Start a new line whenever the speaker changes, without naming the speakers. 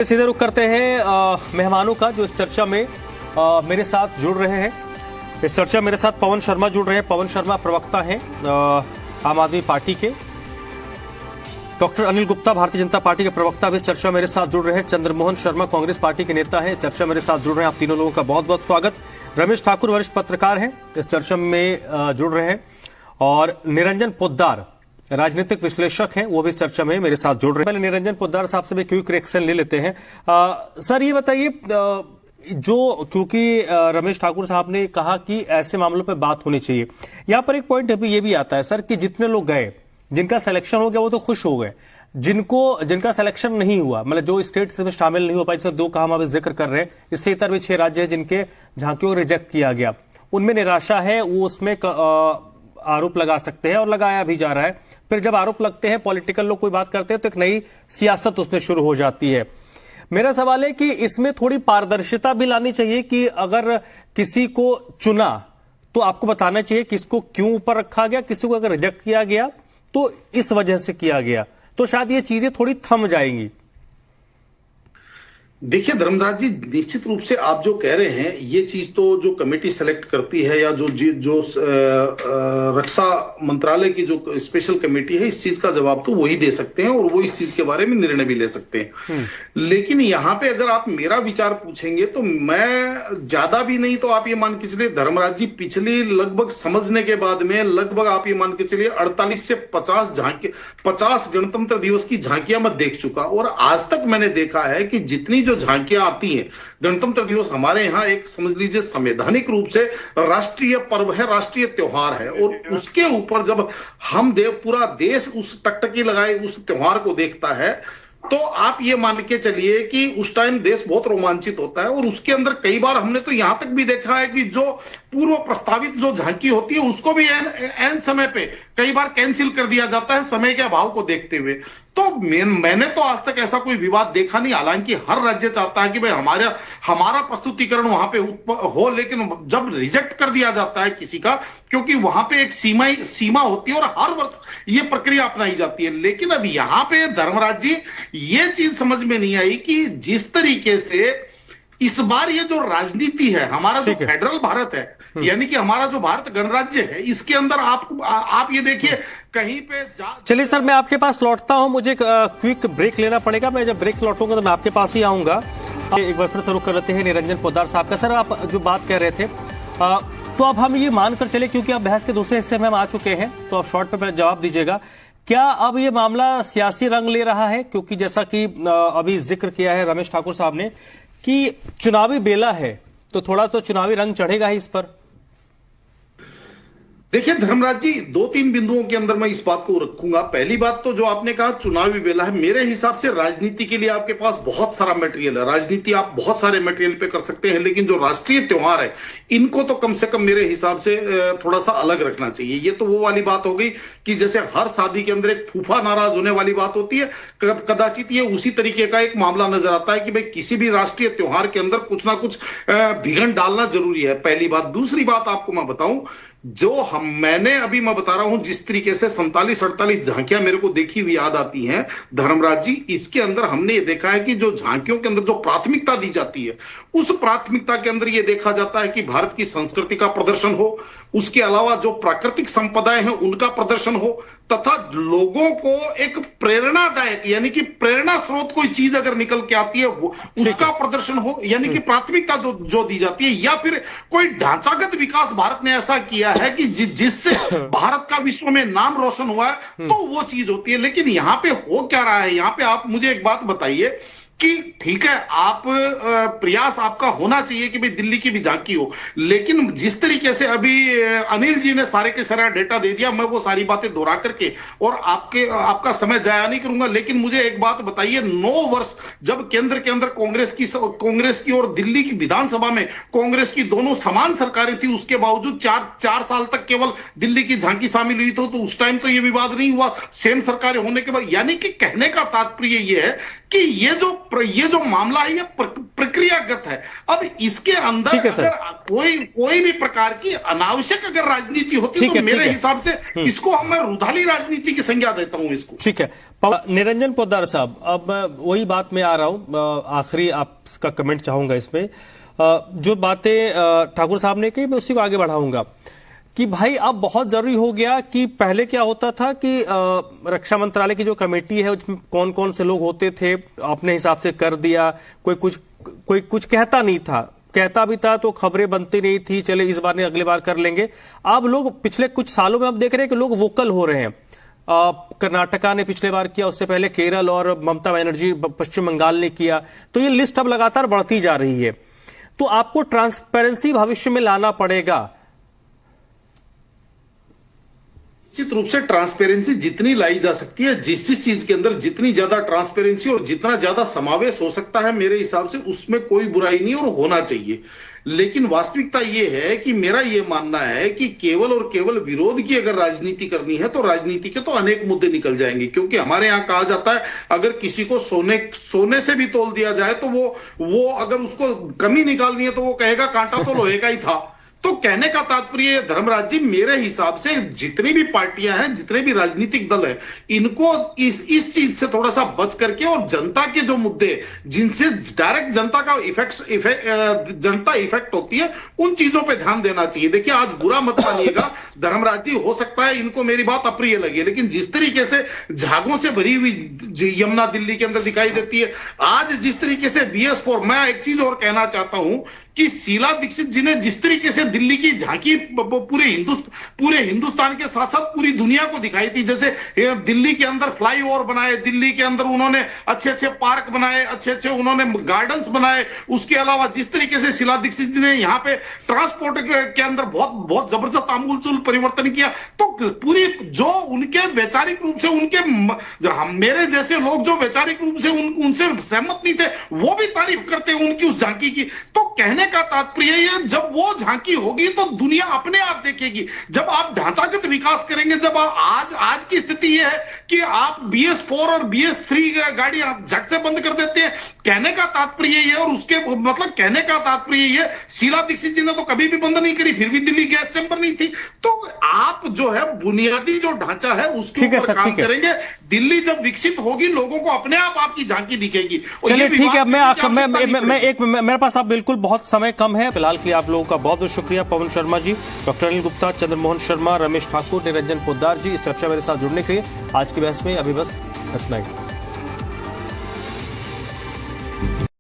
सीधे रुख करते हैं मेहमानों का जो इस चर्चा में मेरे साथ जुड़ रहे हैं। इस चर्चा मेरे साथ पवन शर्मा जुड़ रहे हैं। पवन शर्मा प्रवक्ता हैं आम आदमी पार्टी के। डॉक्टर अनिल गुप्ता भारतीय जनता पार्टी के प्रवक्ता भी इस चर्चा मेरे साथ जुड़ रहे हैं। चंद्रमोहन शर्मा कांग्रेस पार्टी के नेता हैं, चर्चा मेरे साथ जुड़ रहे हैं। आप तीनों लोगों का बहुत बहुत स्वागत। रमेश ठाकुर वरिष्ठ पत्रकार हैं, इस चर्चा में जुड़ रहे हैं। और निरंजन पोद्दार राजनीतिक विश्लेषक हैं, वो भी इस चर्चा में मेरे साथ जुड़ रहे हैं। पहले निरंजन पोद्दार साहब से भी क्विक रिएक्शन ले लेते हैं। सर ये बताइए, जो क्योंकि रमेश ठाकुर साहब ने कहा कि ऐसे मामलों पे बात होनी चाहिए, यहां पर एक पॉइंट अभी ये भी आता है सर कि जितने लोग गए, जिनका सिलेक्शन हो गया वो तो खुश हो गए, जिनका सिलेक्शन नहीं हुआ, मतलब जो स्टेट्स में शामिल नहीं हो पाए, इसमें दो का हम अभी जिक्र कर रहे हैं, इससे इतर भी 6 राज्य हैं जिनके झांकियों को रिजेक्ट किया गया, उनमें निराशा है, वो उसमें आरोप लगा सकते हैं और लगाया भी जा रहा है। फिर जब आरोप लगते हैं, पॉलिटिकल लोग कोई बात करते हैं तो एक नई सियासत उसमें शुरू हो जाती है। मेरा सवाल है कि इसमें थोड़ी पारदर्शिता भी लानी चाहिए कि अगर किसी को चुना तो आपको बताना चाहिए किसको क्यों ऊपर रखा गया, किसी को अगर रिजेक्ट किया गया तो इस वजह से किया गया, तो शायद ये चीजें थोड़ी थम जाएंगी।
देखिए धर्मराज जी, निश्चित रूप से आप जो कह रहे हैं ये चीज तो जो कमेटी सेलेक्ट करती है या जो रक्षा मंत्रालय की जो स्पेशल कमेटी है, इस चीज का जवाब तो वही दे सकते हैं और वो इस चीज के बारे में निर्णय भी ले सकते हैं। लेकिन यहाँ पे अगर आप मेरा विचार पूछेंगे तो मैं ज्यादा भी नहीं तो आप ये मान के चलिए धर्मराज जी, पिछली लगभग समझने के बाद में लगभग आप ये मान के चलिए 48 से 50 गणतंत्र दिवस की झांकियां मैं देख चुका, और आज तक मैंने देखा है कि जितनी जो झांकियां आती हैं, गणतंत्र दिवस हमारे यहां एक समझ लीजिए संवैधानिक रूप से राष्ट्रीय पर्व है, राष्ट्रीय त्योहार है, और उसके ऊपर जब हम पूरा देश उस टकटकी लगाए उस त्योहार को देखता है तो आप ये मान के चलिए कि उस टाइम देश बहुत रोमांचित होता है। और उसके अंदर कई बार हमने तो यहां तक भी देखा है कि जो पूर्व प्रस्तावित जो झांकी होती है उसको भी एन समय पे कई बार कैंसिल कर दिया जाता है, समय के अभाव को देखते हुए। तो मैंने तो आज तक ऐसा कोई विवाद देखा नहीं। हालांकि हर राज्य चाहता है कि भाई हमारा प्रस्तुतिकरण वहां पे हो, लेकिन जब रिजेक्ट कर दिया जाता है किसी का, क्योंकि वहां पे एक सीमा होती है और हर वर्ष ये प्रक्रिया अपनाई जाती है। लेकिन अब यहां पे धर्मराज जी ये चीज समझ में नहीं आई कि जिस तरीके से इस बार ये जो राजनीति है, हमारा जो फेडरल भारत है, यानी कि हमारा जो भारत गणराज्य है, इसके अंदर आप ये देखिए कहीं पे
चलिए सर, मैं आपके पास लौटता हूं, मुझे क्विक ब्रेक लेना पड़ेगा। मैं जब ब्रेक से लौटूंगा तो मैं आपके पास ही आऊंगा। एक बार फिर शुरू कर लेते हैं निरंजन पोद्दार साहब का। सर आप जो बात कह रहे थे, तो अब हम ये मानकर चले, क्योंकि आप बहस के दूसरे हिस्से में हम आ चुके हैं, तो आप शॉर्ट पे जवाब दीजिएगा, क्या अब ये मामला सियासी रंग ले रहा है? क्योंकि जैसा कि अभी जिक्र किया है रमेश ठाकुर साहब ने कि चुनावी बेला है, तो थोड़ा तो चुनावी रंग चढ़ेगा ही इस पर।
देखिए धर्मराज जी, 2-3 बिंदुओं के अंदर मैं इस बात को रखूंगा। पहली बात तो जो आपने कहा चुनावी बेला है, मेरे हिसाब से राजनीति के लिए आपके पास बहुत सारा मटेरियल है, राजनीति आप बहुत सारे मटेरियल पे कर सकते हैं, लेकिन जो राष्ट्रीय त्योहार है इनको तो कम से कम मेरे हिसाब से थोड़ा सा अलग रखना चाहिए। ये तो वो वाली बात हो गई कि जैसे हर शादी के अंदर एक फूफा नाराज होने वाली बात होती है, कदाचित ये उसी तरीके का एक मामला नजर आता है कि भाई किसी भी राष्ट्रीय त्योहार के अंदर कुछ ना कुछ विघटन डालना जरूरी है, पहली बात। दूसरी बात आपको मैं बताऊं, मैंने अभी मैं बता रहा हूं जिस तरीके से 47-48 झांकियां मेरे को देखी हुई याद आती हैं धर्मराज जी, इसके अंदर हमने ये देखा है कि जो झांकियों के अंदर जो प्राथमिकता दी जाती है, उस प्राथमिकता के अंदर ये देखा जाता है कि भारत की संस्कृति का प्रदर्शन हो, उसके अलावा जो प्राकृतिक संपदाएं हैं उनका प्रदर्शन हो, तथा लोगों को एक प्रेरणादायक यानी कि प्रेरणा स्रोत कोई चीज अगर निकल के आती है वो उसका प्रदर्शन हो, यानी कि प्राथमिकता जो दी जाती है। या फिर कोई ढांचागत विकास भारत ने ऐसा किया है कि जिससे भारत का विश्व में नाम रोशन हुआ है, तो वो चीज होती है। लेकिन यहां पे हो क्या रहा है, यहां पे आप मुझे एक बात बताइए कि ठीक है, आप प्रयास आपका होना चाहिए कि भाई दिल्ली की भी झांकी हो, लेकिन जिस तरीके से अभी अनिल जी ने सारे के सारा डेटा दे दिया, मैं वो सारी बातें दोहरा करके और आपका समय जाया नहीं करूंगा। लेकिन मुझे एक बात बताइए, 9 वर्ष जब केंद्र के अंदर कांग्रेस की और दिल्ली की विधानसभा में कांग्रेस की दोनों समान सरकारें थी, उसके बावजूद 4 साल तक केवल दिल्ली की झांकी शामिल हुई तो उस टाइम तो ये विवाद नहीं हुआ, सेम सरकारें होने के बाद। यानी कि कहने का तात्पर्य ये है कि ये जो मामला है ये प्रक्रियागत है। अब इसके अंदर अगर कोई भी प्रकार की अनावश्यक अगर राजनीति होती तो मेरे हिसाब से इसको मैं रुधाली राजनीति की संज्ञा देता हूं इसको।
ठीक है निरंजन पोद्दार साहब, अब वही बात में आ रहा हूं, आखिरी आपका कमेंट चाहूंगा इसमें। जो बातें ठाकुर साहब ने कही मैं उसी को आगे बढ़ाऊंगा कि भाई अब बहुत जरूरी हो गया कि पहले क्या होता था कि रक्षा मंत्रालय की जो कमेटी है उसमें कौन कौन से लोग होते थे अपने हिसाब से कर दिया, कोई कुछ कहता नहीं था, कहता भी था तो खबरें बनती नहीं थी, चले इस बार नहीं अगली बार कर लेंगे। अब लोग पिछले कुछ सालों में अब देख रहे हैं कि लोग वोकल हो रहे हैं। कर्नाटका ने पिछले बार किया, उससे पहले केरल और ममता बनर्जी पश्चिम बंगाल ने किया, तो ये लिस्ट अब लगातार बढ़ती जा रही है। तो आपको ट्रांसपेरेंसी भविष्य में लाना पड़ेगा।
निश्चित रूप से ट्रांसपेरेंसी जितनी लाई जा सकती है, जिस चीज के अंदर जितनी ज्यादा ट्रांसपेरेंसी और जितना ज्यादा समावेश हो सकता है मेरे हिसाब से उसमें कोई बुराई नहीं और होना चाहिए। लेकिन वास्तविकता यह है कि मेरा यह मानना है कि केवल और केवल विरोध की अगर राजनीति करनी है तो राजनीति के तो अनेक मुद्दे निकल जाएंगे, क्योंकि हमारे यहां कहा जाता है अगर किसी को सोने से भी तोल दिया जाए तो वो अगर उसको कमी निकालनी है तो वो कहेगा कांटा तो लोहे का ही था। तो कहने का तात्पर्य धर्मराज जी, मेरे हिसाब से जितनी भी पार्टियां हैं, जितने भी राजनीतिक दल हैं, इनको इस चीज से थोड़ा सा बच करके और जनता के जो मुद्दे जिनसे डायरेक्ट जनता का जनता इफेक्ट होती है उन चीजों पे ध्यान देना चाहिए। देखिए आज बुरा मत मानिएगा धर्मराज जी, हो सकता है इनको मेरी बात अप्रिय लगे, लेकिन जिस तरीके से झागों से भरी हुई यमुना दिल्ली के अंदर दिखाई देती है, आज जिस तरीके से BS4, मैं एक चीज और कहना चाहता हूं कि शीला दीक्षित जी ने जिस तरीके से दिल्ली की झांकी पूरे हिंदुस्तान के साथ साथ पूरी दुनिया को दिखाई थी, जैसे दिल्ली के अंदर फ्लाईओवर बनाए, दिल्ली के अंदर उन्होंने अच्छे अच्छे पार्क बनाए, अच्छे अच्छे उन्होंने गार्डन्स बनाए, उसके अलावा जिस तरीके से शीला दीक्षित जी ने यहाँ पे ट्रांसपोर्ट के अंदर बहुत जबरदस्त आमूलचूल परिवर्तन किया, तो पूरी जो उनके वैचारिक रूप से मेरे जैसे लोग जो वैचारिक रूप से उनसे सहमत नहीं थे वो भी तारीफ करते हैं उनकी उस झांकी की। तो कहने का तात्पर्य है जब वो झांकी होगी तो दुनिया अपने आप देखेगी। जब आप ढांचागत विकास करेंगे, जब आज की स्थिति यह है कि आप BS4 और BS3 गाड़ी आप झट से बंद कर देते हैं, कहने का तात्पर्य ये और उसके मतलब कहने का तात्पर्य ये, शीला दीक्षित जी ने तो कभी भी बंद नहीं करी, फिर भी दिल्ली गैस चैंबर नहीं थी। तो आप जो है बुनियादी जो ढांचा है उसके ऊपर काम करेंगे, दिल्ली जब विकसित होगी लोगों को अपने आप आपकी झांकी दिखेगी।
चलिए ठीक है, मेरे पास आप बिल्कुल बहुत समय कम है, फिलहाल के लिए आप लोगों का बहुत बहुत शुक्रिया। पवन शर्मा जी, डॉक्टर अनिल गुप्ता, चंद्रमोहन शर्मा, रमेश ठाकुर, निरंजन पोद्दार जी इस चर्चा मेरे साथ जुड़ने के लिए। आज की बहस में अभी बस इतना ही।